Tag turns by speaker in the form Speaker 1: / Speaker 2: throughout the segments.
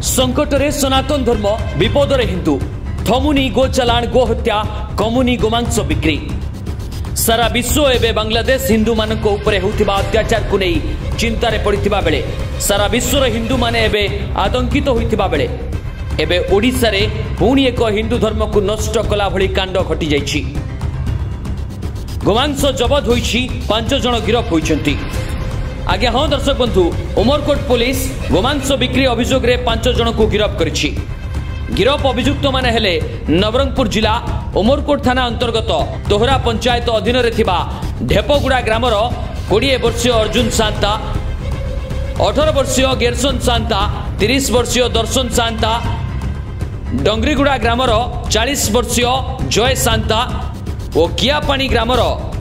Speaker 1: संकटरे सनातन धर्म विपदरे हिंदू थमुनी गो चलाण गो हत्या कमुनी गोमांस बिक्री सारा विश्व एवं बांग्लादेश हिंदू मानक उपरे होतिबा अत्याचार को नहीं चिंतारे पड़िथिबा बेले सारा विश्वर हिंदू माने एबे आतंकित होइथिबा बेले एबे ओडिसा रे पुणी एक हिंदू धर्म को नष्ट कला भली कांड घटी जाइछि। गोमांस जबत होइछि 5 जण गिरफ होइछन्ति। आज्ञा हाँ दर्शक बंधु उमरकोट पुलिस गोमांस बिक्री अभियोग रे 5 जण को गिरफ करिछि। गिरफ अभियुक्त माने हेले नवरंगपुर जिला उमरकोट थाना अंतर्गत तोहरा पंचायत अधीन रे थिबा ढेपगुड़ा ग्रामर 20 वर्षीय अर्जुन सांता, 18 वर्षीय गेरसन सांता, 30 वर्षीय दर्शन सांता, डंगरीगुड़ा ग्रामर 40 वर्षीय जय सांता और कियापानी ग्रामर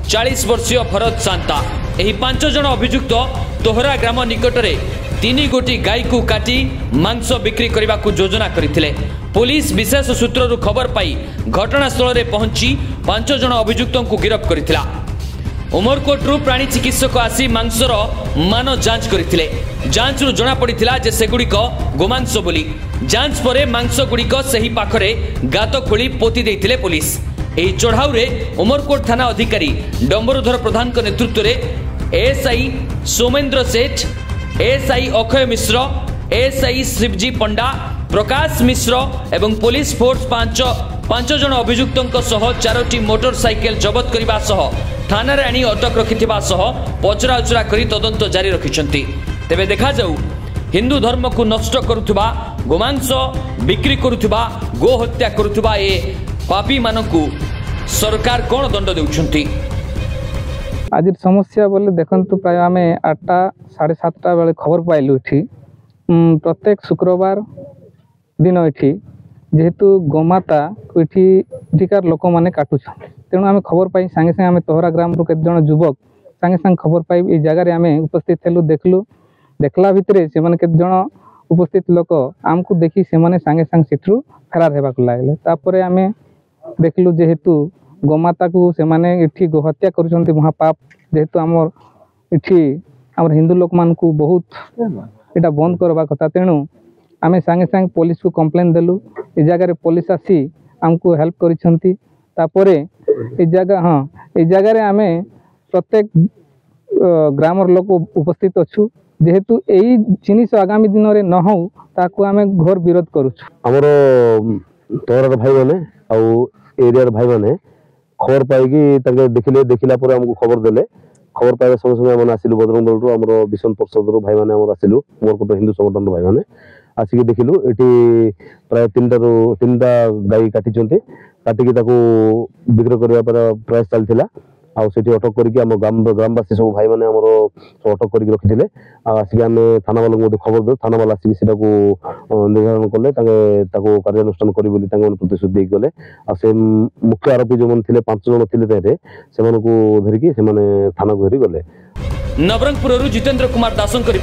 Speaker 1: 40 वर्षीय भरत सांता। एही 5 जण अभियुक्त तोहरा ग्राम निकटरे 3 गोटी गाई को काटी मांस बिक्री करने को योजना करथिले। पुलिस विशेष सूत्ररु खबर पाई घटनास्थल रे पहुंची 5 जण अभियुक्तों को गिरफ करथिला। उमरकोटरू प्राणी चिकित्सक आसी मांसर मान जांच करथिले। जांचरू जना पड़िथिला जे सेगुड़िक गोमांस बोली। जांच परे मांस गुड़िक सही पाखरे गात खोली पोती देइथिले पुलिस। एही चढ़ाऊ रे उमरकोट थाना अधिकारी डंबरुधर प्रधान के नेतृत्व में एएसआई सोमेन्द्र सेठ, एएसआई अक्षय मिश्र, एएसआई शिवजी पंडा, प्रकाश मिश्र एवं पुलिस फोर्स 5 जण अभियुक्तों सह 4टी मोटरसाइकेल जबत करने सह थाना रे आनी अटक रखिथिबा सह पचराउचरा करी तदंत जारी रखिछन्ति। तेबे देखा जाऊ हिंदू धर्म को नष्ट करुथुबा, गोमांस बिक्री करुथुबा, गो हत्या करुथुबा ए पापी मानकु सरकार कौन दंड देउछन्ति।
Speaker 2: आज समस्या बोले देखंतु प्राय आम 8टा 7:30 बेले खबर पाइलु एठी प्रत्येक शुक्रवार दिन एठी जेहेतु गोमाता को एठिकार लोक मैंने काटुछन तेणु आम खबर पाई सांगे सांगे आम तोहरा ग्राम रू केते जण युवक सांगे सांगे खबर पाई ए जगह आम उपस्थित हेलु देखलु। देखला भितरे से माने केते जण उपस्थित लोक आमको देखी से माने सांगे सांगे सेठरू फरार हेबा को लागले। तापरे आम देखलु जेहेतु गोमाता को से माने एठी गो हत्या करूछन्ति महापाप जेहेतु आमर एठी आमर हिंदू लोक मान को बहुत एटा बंद करबा कथा। तेणु आमे सांगे सांगे पुलिस को कंप्लेन देलु। ए जगह पुलिस आसी आमको हेल्प करिछन्ति। तापरे ए जगह रे आमे प्रत्येक ग्रामर लोक उपस्थित अछु जेहेतु एई जिनिस आगामी दिन रे न हो ताको आमे घोर विरोध करूछु।
Speaker 3: हमर तोहरा भाई माने आ एरिया भाई माने खबर पाई देखिला पर हमको खबर देले। खबर पाइबा संगे संगे मैंने आसिलु बजरंग दल रु हमर विषम परिषद रु भाई माने हमर आसिलु मोर हिंदू संगठन भाई माने आसिक देखिलु एटी प्राय 3टा गाई काटिचंती काटिकी ताको बिक्री करबा पर प्रयास चलथिला। आ सेठी अटक करके हम ग्रामवासी सब भाई माने हमर अटक करके रखिथिले। आसिक हम थाना वाला को खबर दे थाना वाला आसिक सेटा को निर्धारण करले ताको कार्यानुष्ठान करी बोली तांगे प्रतिश्रुति दे गले। आ से मुख्य आरोपी जो मन थिले 5 जण थिले तारे से माने को धरिकी से माने थाना को धरि गले।
Speaker 1: नवरंगपुररू जितेंद्र कुमार दासंकर।